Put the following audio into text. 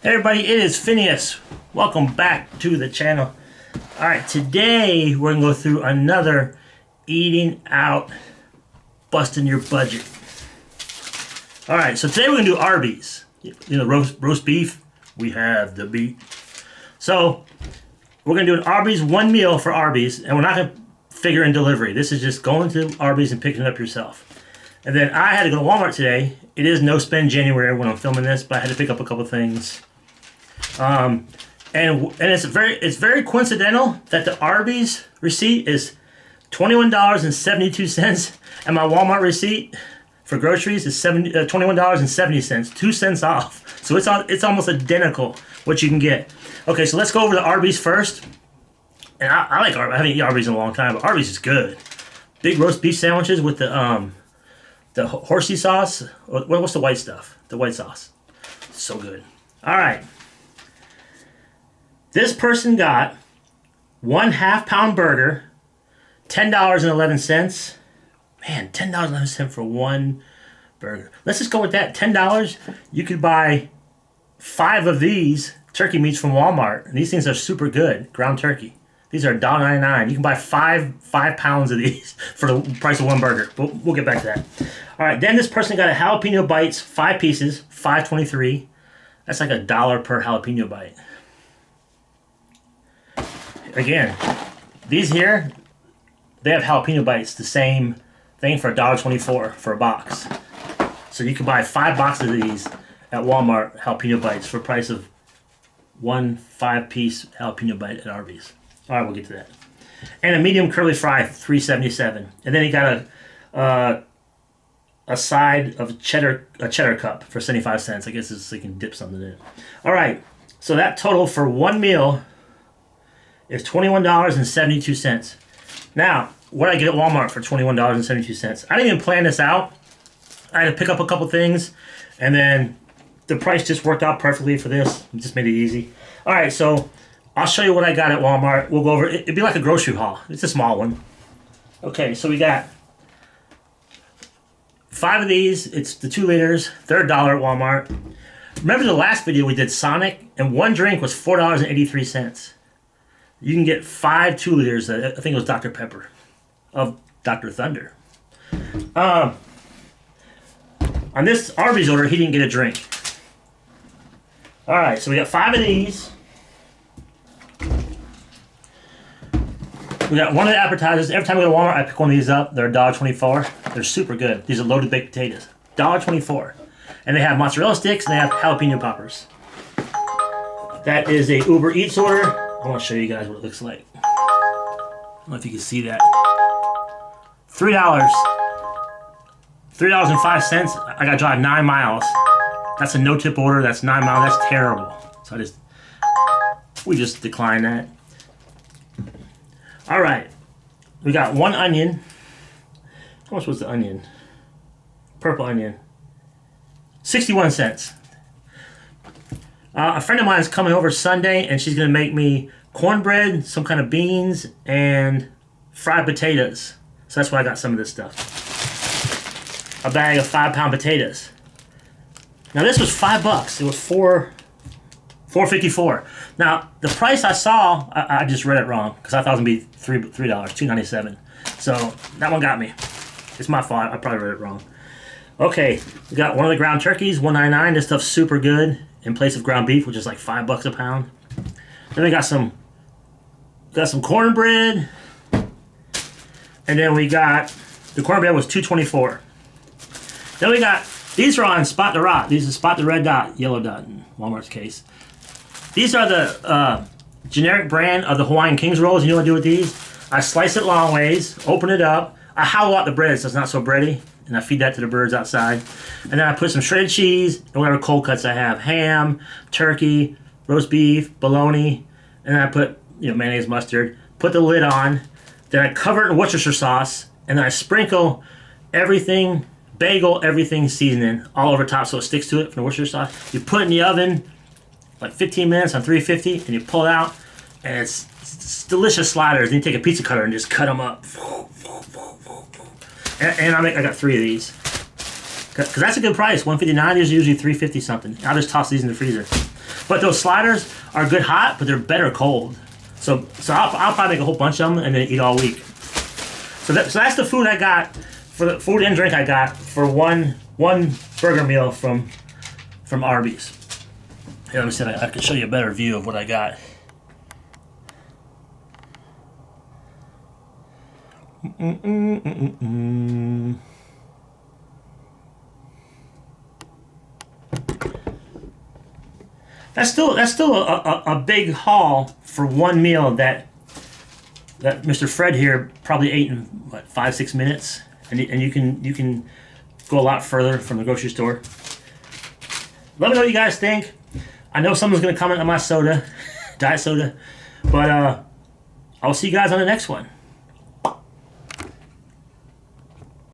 Hey everybody, it is Phineas. Welcome back to the channel. Alright, today we're going to go through another eating out, busting your budget. Alright, so today we're going to do Arby's. You know, roast beef. We have the beef. So, we're going to do an Arby's one meal for Arby's, and we're not going to figure in delivery. This is just going to Arby's and picking it up yourself. And then I had to go to Walmart today. It is no spend January when I'm filming this, but I had to pick up a couple things. And it's very coincidental that the Arby's receipt is $21.72, and my Walmart receipt for groceries is $21.70, 2 cents off. So it's almost identical what you can get. Okay, so let's go over the Arby's first. And I like Arby's. I haven't eaten Arby's in a long time, but Arby's is good. Big roast beef sandwiches with the horsey sauce. What's the white stuff? The white sauce. So good. All right. This person got 1 half-pound burger, $10.11. Man, $10.11 for one burger. Let's just go with that. $10. You could buy 5 of these turkey meats from Walmart. And these things are super good. Ground turkey. These are $1.99. You can buy 5 pounds of these for the price of one burger. We'll get back to that. All right, then this person got a jalapeno bites, 5 pieces, $5.23. That's like $1 per jalapeno bite. Again, these here, they have jalapeno bites, the same thing for $1.24 for a box. So you can buy 5 boxes of these at Walmart, jalapeno bites, for a price of one 5-piece jalapeno bite at Arby's. All right, we'll get to that. And a medium curly fry, $3.77. And then he got a side of a cheddar cup for 75 cents. I guess it's so you can dip something in it. All right, so that total for one meal is $21.72. Now, what did I get at Walmart for $21.72? I didn't even plan this out. I had to pick up a couple things, and then the price just worked out perfectly for this. It just made it easy. All right, so I'll show you what I got at Walmart. We'll go over it. It'd be like a grocery haul. It's a small one. Okay, so we got 5 of these. It's the 2 liters. They're $1 at Walmart. Remember the last video we did Sonic, and one drink was $4.83. You can get 5 2 liters. I think it was Dr. Pepper of Dr. Thunder. On this Arby's order, he didn't get a drink. All right, so we got 5 of these. We got one of the appetizers. Every time we go to Walmart, I pick one of these up. They're $1.24. They're super good. These are loaded baked potatoes. $1.24. And they have mozzarella sticks and they have jalapeno poppers. That is a Uber Eats order. I want to show you guys what it looks like. I don't know if you can see that. $3. $3.05. I got to drive 9 miles. That's a no-tip order. That's 9 miles. That's terrible. So we just declined that. All right. We got 1 onion. How much was the onion? Purple onion. 61 cents. A friend of mine is coming over Sunday, and she's going to make me cornbread, some kind of beans, and fried potatoes. So that's why I got some of this stuff. A bag of 5-pound potatoes. Now this was $5. It was $4.54. Now the price I saw, I just read it wrong because I thought it was going to be $3, $2.97. So that one got me. It's my fault. I probably read it wrong. Okay, we got one of the ground turkeys, $1.99. This stuff's super good in place of ground beef, which is like $5 a pound. Then we got some cornbread, and then we got the cornbread was $2.24. Then we got these are on Spot the Rock. These are Spot the Red Dot, Yellow Dot in Walmart's case. These are the generic brand of the Hawaiian Kings rolls. You know what I do with these? I slice it long ways, open it up. I hollow out the bread so it's not so bready, and I feed that to the birds outside. And then I put some shredded cheese and whatever cold cuts I have. Ham, turkey, roast beef, bologna. And then I put mayonnaise, mustard. Put the lid on. Then I cover it in Worcestershire sauce. And then I sprinkle everything, everything seasoning all over top so it sticks to it from the Worcestershire sauce. You put it in the oven like 15 minutes on 350, and you pull it out. And it's delicious sliders. And you take a pizza cutter and just cut them up. And I got 3 of these. Because that's a good price. $159 is usually $3.50 something. I'll just toss these in the freezer. But those sliders are good hot, but they're better cold. So I'll probably make a whole bunch of them and then eat all week. So that's the food I got for the food and drink I got for one burger meal from Arby's. Here, let me see. I can show you a better view of what I got. That's still a big haul for one meal that Mr. Fred here probably ate in what 5-6 minutes, and you can go a lot further from the grocery store. Let me know what you guys think. I know someone's gonna comment on my soda, diet soda, but I'll see you guys on the next one.